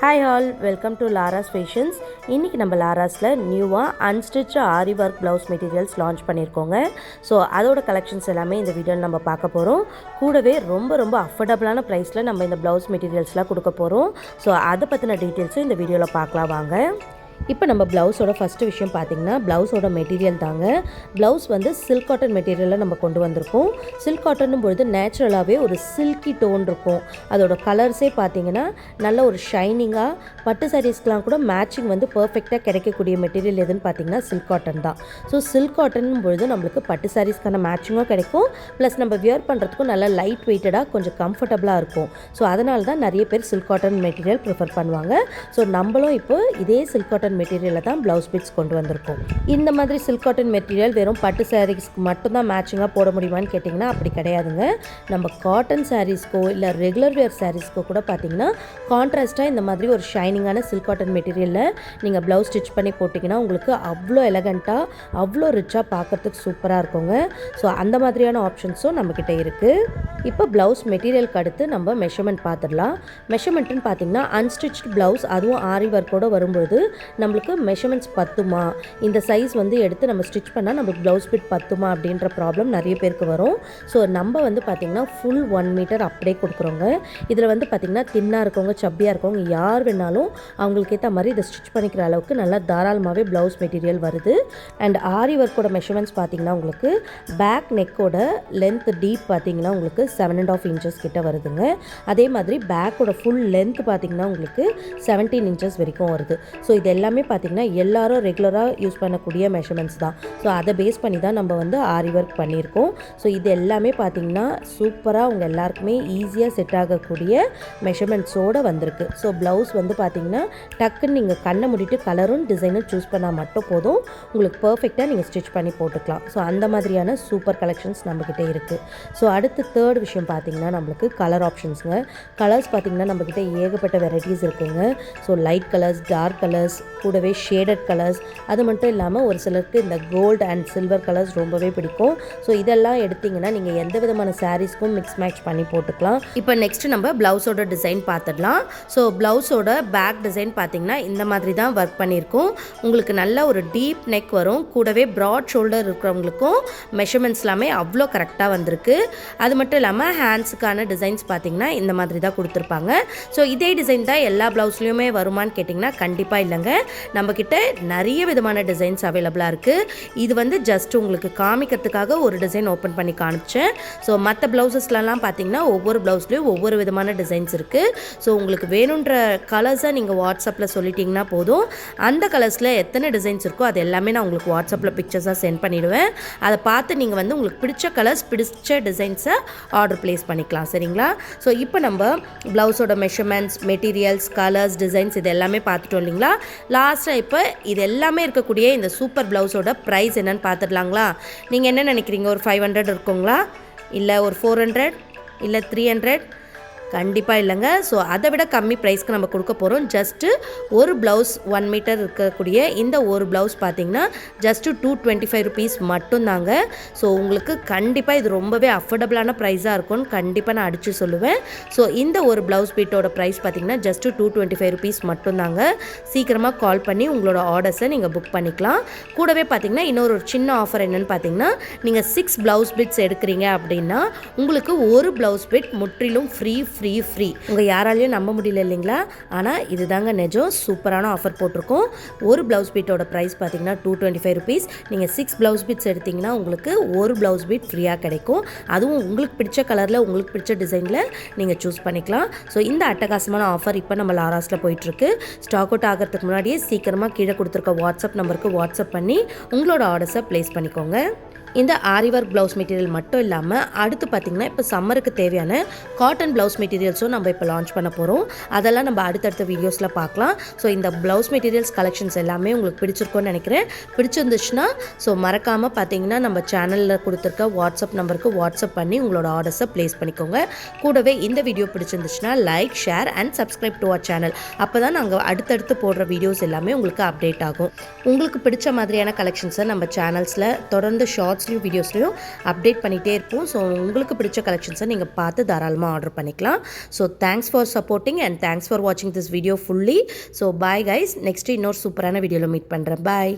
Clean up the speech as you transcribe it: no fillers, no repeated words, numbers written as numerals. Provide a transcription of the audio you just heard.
Hi all, welcome to Lara's Fashions. இன்னைக்கு நம்ம லாராஸ்ல நியூவா unstitch aari work blouse materials launch பண்ணியிருக்கோங்க. ஸோ அதோட கலெக்ஷன்ஸ் எல்லாமே இந்த வீடியோவில் நம்ம பார்க்க போகிறோம். கூடவே ரொம்ப அஃபோர்டபுளான ப்ரைஸில் நம்ம இந்த ப்ளவுஸ் மெட்டீரியல்ஸ்லாம் கொடுக்க போகிறோம். ஸோ அதை பற்றின டீட்டெயில்ஸும் இந்த வீடியோவில் பார்க்கலாம் வாங்க. இப்போ நம்ம ப்ளவுஸோட ஃபஸ்ட்டு விஷயம் பார்த்திங்கன்னா ப்ளவுஸோட மெட்டீரியல் தாங்க. ப்ளவுஸ் வந்து சில்க் காட்டன் மெட்டீரியலில் நம்ம கொண்டு வந்திருக்கோம். சில்க் காட்டனும் பொழுது நேச்சுரலாகவே ஒரு சில்கி டோன் இருக்கும். அதோட கலர்ஸே பார்த்திங்கன்னா நல்ல ஒரு ஷைனிங்காக பட்டு சாரீஸ்க்கெலாம் கூட மேட்சிங் வந்து பர்ஃபெக்டாக கிடைக்கக்கூடிய மெட்டீரியல் எதுன்னு பார்த்திங்கன்னா சில்க் காட்டன் தான். ஸோ சில்க் காட்டனும் பொழுது நம்மளுக்கு பட்டு சாரீஸ்க்கான மேட்சிங்கும் கிடைக்கும், ப்ளஸ் நம்ம வியர் பண்ணுறதுக்கும் நல்லா லைட் வெயிட்டடாக கொஞ்சம் கம்ஃபர்டபுளாக இருக்கும். ஸோ அதனால தான் நிறைய பேர் சில்க் காட்டன் மெட்டீரியல் ப்ரிஃபர் பண்ணுவாங்க. ஸோ நம்மளும் இப்போ இதே சில்க் காட்டன் மெட்டீரியலில் தான் ப்ளவுஸ் பிட்ஸ் கொண்டு வந்திருக்கோம். இந்த மாதிரி சில்க் காட்டன் மெட்டீரியல் வெறும் பட்டு சாரீஸ்க்கு மட்டும்தான் மேட்சிங்காக போட முடியுமான்னு கேட்டிங்கன்னா அப்படி கிடையாதுங்க. நம்ம காட்டன் சாரீஸ்க்கோ இல்லை ரெகுலர் வேர் சாரீஸ்க்கோ கூட பார்த்திங்கன்னா கான்ட்ராஸ்ட்டாக இந்த மாதிரி ஒரு ஷைனிங்கான சில்க் காட்டன் மெட்டீரியலில் நீங்கள் ப்ளவுஸ் ஸ்டிச் பண்ணி போட்டிங்கன்னா உங்களுக்கு அவ்வளோ எலகண்ட்டாக அவ்வளோ ரிச்சாக பார்க்குறதுக்கு சூப்பராக இருக்குங்க. ஸோ அந்த மாதிரியான ஆப்ஷன்ஸும் நம்மக்கிட்ட இருக்குது. இப்போ ப்ளவுஸ் மெட்டீரியலுக்கு அடுத்து நம்ம மெஷர்மெண்ட் பார்த்துடலாம். மெஷர்மெண்ட்டுன்னு பார்த்திங்கன்னா அன்ஸ்டிச்ட் ப்ளவுஸ் அதுவும் ஆரி ஒர்க்கோடு வரும்பொழுது நம்மளுக்கு மெஷர்மெண்ட்ஸ் பத்துமா, இந்த சைஸ் வந்து எடுத்து நம்ம ஸ்டிச் பண்ணால் நம்மளுக்கு ப்ளவுஸ் பிட் பத்துமா அப்படின்ற ப்ராப்ளம் நிறைய பேருக்கு வரும். ஸோ நம்ம வந்து பார்த்திங்கன்னா ஃபுல் 1 மீட்டர் அப்படியே கொடுக்குறோங்க. இதில் வந்து பார்த்திங்கன்னா தின்னாக இருக்கவங்க சப்பியாக இருக்கவங்க யார் வேணாலும் அவங்களுக்கு ஏற்ற மாதிரி இதை ஸ்டிச் பண்ணிக்கிற அளவுக்கு நல்லா தாராளமாகவே ப்ளவுஸ் மெட்டீரியல் வருது. அண்ட் ஆரி ஒர்க்கோட மெஷர்மெண்ட்ஸ் பார்த்திங்கன்னா உங்களுக்கு பேக் நெக்கோட லென்த் டீப் பார்த்திங்கன்னா உங்களுக்கு 7.5 இன்ச்சஸ் கிட்ட வருதுங்க. அதே மாதிரி பேக்கோட ஃபுல் லென்த் பார்த்திங்கன்னா உங்களுக்கு 17 இன்ச்சஸ் வரைக்கும் வருது. ஸோ இது எல்லாமே பார்த்திங்கன்னா எல்லாரும் ரெகுலராக யூஸ் பண்ணக்கூடிய மெஷர்மெண்ட்ஸ் தான். ஸோ அதை பேஸ் பண்ணி தான் நம்ம வந்து ஆரி ஒர்க் பண்ணியிருக்கோம். ஸோ இது எல்லாமே பார்த்திங்கன்னா சூப்பராக உங்கள் எல்லாருக்குமே ஈஸியாக செட் ஆகக்கூடிய மெஷர்மெண்ட்ஸோடு வந்திருக்கு. ஸோ ப்ளவுஸ் வந்து பார்த்திங்கன்னா டக்குன்னு நீங்கள் கண்ணை மூடிட்டு கலரும் டிசைனும் சூஸ் பண்ணால் மட்டும் போதும், உங்களுக்கு பர்ஃபெக்டாக நீங்கள் ஸ்டிச் பண்ணி போட்டுக்கலாம். ஸோ அந்த மாதிரியான சூப்பர் கலெக்ஷன்ஸ் நம்மக்கிட்ட இருக்குது. ஸோ அடுத்து தேர்ட் விஷயம் பார்த்திங்கன்னா நம்மளுக்கு கலர் ஆப்ஷன்ஸுங்க. கலர்ஸ் பார்த்திங்கன்னா நம்மக்கிட்ட ஏகப்பட்ட வெரைட்டிஸ் இருக்குங்க. So light colours, dark colours, கூடவே ஷேடட் கலர்ஸ், அது மட்டும் இல்லாமல் ஒரு சிலருக்கு இந்த கோல்டு அண்ட் சில்வர் கலர்ஸ் ரொம்பவே பிடிக்கும். ஸோ இதெல்லாம் எடுத்திங்கன்னா நீங்கள் எந்த விதமான சாரீஸ்க்கும் மிக்ஸ் மேட்ச் பண்ணி போட்டுக்கலாம். இப்போ நெக்ஸ்ட் நம்ம ப்ளவுஸோட டிசைன் பார்த்துடலாம். ஸோ ப்ளவுஸோட பேக் டிசைன் பார்த்திங்கன்னா இந்த மாதிரி தான் ஒர்க் பண்ணியிருக்கோம். உங்களுக்கு நல்ல ஒரு டீப் நெக் வரும், கூடவே ப்ராட் ஷோல்டர் இருக்கிறவங்களுக்கும் மெஷர்மெண்ட்ஸ் எல்லாமே அவ்வளோ கரெக்டாக வந்திருக்கு. அது மட்டும் இல்லாமல் ஹேண்ட்ஸுக்கான டிசைன்ஸ் பார்த்திங்கன்னா இந்த மாதிரி தான் கொடுத்துருப்பாங்க. ஸோ இதே டிசைன் தான் எல்லா ப்ளவுஸ்லையுமே வருமானு கேட்டிங்கன்னா கண்டிப்பாக இல்லைங்க. நம்மக்கிட்ட நிறைய விதமான டிசைன்ஸ் அவைலபிளாக இருக்குது. இது வந்து ஜஸ்ட் உங்களுக்கு காமிக்கிறதுக்காக ஒரு டிசைன் ஓப்பன் பண்ணி காமிச்சேன். ஸோ மற்ற ப்ளவுசஸ்லாம் பார்த்தீங்கன்னா ஒவ்வொரு ப்ளவுஸ்லேயும் ஒவ்வொரு விதமான டிசைன்ஸ் இருக்குது. ஸோ உங்களுக்கு வேணுன்ற கலர்ஸை நீங்கள் வாட்ஸ்அப்பில் சொல்லிட்டிங்கன்னா போதும், அந்த கலர்ஸில் எத்தனை டிசைன்ஸ் இருக்கோ அது எல்லாமே நான் உங்களுக்கு வாட்ஸ்அப்பில் பிக்சர்ஸாக சென்ட் பண்ணிவிடுவேன். அதை பார்த்து நீங்கள் வந்து உங்களுக்கு பிடிச்ச கலர்ஸ் பிடிச்ச டிசைன்ஸை ஆர்டர் ப்ளேஸ் பண்ணிக்கலாம். சரிங்களா? ஸோ இப்போ நம்ம ப்ளவுஸோட மெஷர்மெண்ட்ஸ், மெட்டீரியல்ஸ், கலர்ஸ், டிசைன்ஸ் இது எல்லாமே பார்த்துட்டோம் இல்லைங்களா? லாஸ்ட்டாக இப்போ இது எல்லாமே இருக்கக்கூடிய இந்த சூப்பர் ப்ளவுஸோட ப்ரைஸ் என்னன்னு பார்த்துடலாங்களா? நீங்கள் என்ன நினைக்கிறீங்க? ஒரு 500 இருக்குங்களா, இல்லை ஒரு 400, இல்லை 300? கண்டிப்பாக இல்லைங்க. ஸோ அதை விட கம்மி ப்ரைஸ்க்கு நம்ம கொடுக்க போகிறோம். ஜஸ்ட்டு ஒரு ப்ளவுஸ் 1 மீட்டர் இருக்கக்கூடிய இந்த ஒரு ப்ளவுஸ் பார்த்திங்கன்னா ஜஸ்ட்டு 225 ருபீஸ் மட்டும்தாங்க. ஸோ உங்களுக்கு கண்டிப்பாக இது ரொம்பவே அஃபோர்டபுளான ப்ரைஸாக இருக்கும்னு கண்டிப்பாக நான் அடித்து சொல்லுவேன். ஸோ இந்த ஒரு ப்ளவுஸ் பீட்டோட ப்ரைஸ் பார்த்திங்கன்னா ஜஸ்ட்டு 225 ருபீஸ் மட்டும்தாங்க. சீக்கிரமாக கால் பண்ணி உங்களோட ஆர்டர்ஸை நீங்கள் புக் பண்ணிக்கலாம். கூடவே பார்த்திங்கன்னா இன்னொரு சின்ன ஆஃபர் என்னென்னு பார்த்திங்கன்னா, நீங்கள் 6 ப்ளவுஸ் பிட்ஸ் எடுக்கிறீங்க அப்படின்னா உங்களுக்கு ஒரு ப்ளவுஸ் பிட் முற்றிலும் ஃப்ரீ. உங்கள் யாராலையும் நம்ப முடியல இல்லைங்களா? ஆனால் இது தாங்க நிஜம். சூப்பரான ஆஃபர் போட்டிருக்கோம். ஒரு ப்ளவுஸ் பீட்டோட ப்ரைஸ் பார்த்தீங்கன்னா 225 ருபீஸ். நீங்கள் 6 ப்ளவுஸ் பீட்ஸ் எடுத்திங்கன்னா உங்களுக்கு ஒரு ப்ளவுஸ் பீட் ஃப்ரீயாக கிடைக்கும். அதுவும் உங்களுக்கு பிடிச்ச கலரில் உங்களுக்கு பிடிச்ச டிசைனில் நீங்கள் சூஸ் பண்ணிக்கலாம். ஸோ இந்த அட்டகாசமான ஆஃபர் இப்போ நம்ம லாராஸில் போயிட்டுருக்கு. ஸ்டாக் அவுட் ஆகிறதுக்கு முன்னாடியே சீக்கிரமாக கீழே கொடுத்துருக்க வாட்ஸ்அப் நம்பருக்கு வாட்ஸ்அப் பண்ணி உங்களோட ஆர்டர்ஸை ப்ளேஸ் பண்ணிக்கோங்க. இந்த ஆரி ஒர்க் ப்ளவுஸ் மெட்டீரியல் மட்டும் இல்லாமல் அடுத்து பார்த்திங்கன்னா இப்போ சம்மருக்கு தேவையான காட்டன் ப்ளவுஸ் மெட்டீரியல்ஸும் நம்ம இப்போ லான்ச் பண்ண போகிறோம். அதெல்லாம் நம்ம அடுத்தடுத்த வீடியோஸில் பார்க்கலாம். ஸோ இந்த ப்ளவுஸ் மெட்டீரியல்ஸ் கலெக்ஷன்ஸ் எல்லாமே உங்களுக்கு பிடிச்சிருக்கோன்னு நினைக்கிறேன். பிடிச்சிருந்துச்சுன்னா ஸோ மறக்காமல் பார்த்திங்கன்னா நம்ம சேனலில் கொடுத்துருக்க வாட்ஸ்அப் நம்பருக்கு வாட்ஸ்அப் பண்ணி உங்களோட ஆர்டர்ஸை ப்ளேஸ் பண்ணிக்கோங்க. கூடவே இந்த வீடியோ பிடிச்சிருந்துச்சுன்னா like, share and subscribe to our channel. அப்போ தான் நாங்கள் அடுத்தடுத்து போடுற வீடியோஸ் எல்லாமே உங்களுக்கு அப்டேட் ஆகும். உங்களுக்கு பிடிச்ச மாதிரியான கலெக்ஷன்ஸை நம்ம சேனல்ஸில் தொடர்ந்து ஷார்ட்ஸ் ஷார்ட்ஸ்லையும் வீடியோஸ்லையும் அப்டேட் பண்ணிகிட்டே இருப்போம். ஸோ உங்களுக்கு பிடிச்ச கலெக்ஷன்ஸை நீங்கள் பார்த்து தாராளமாக ஆர்டர் பண்ணிக்கலாம். So thanks for supporting and thanks for வாட்சிங் this video fully. So bye guys, next இன்னொரு சூப்பரான வீடியோவில் மீட் பண்ணுறேன். பாய்.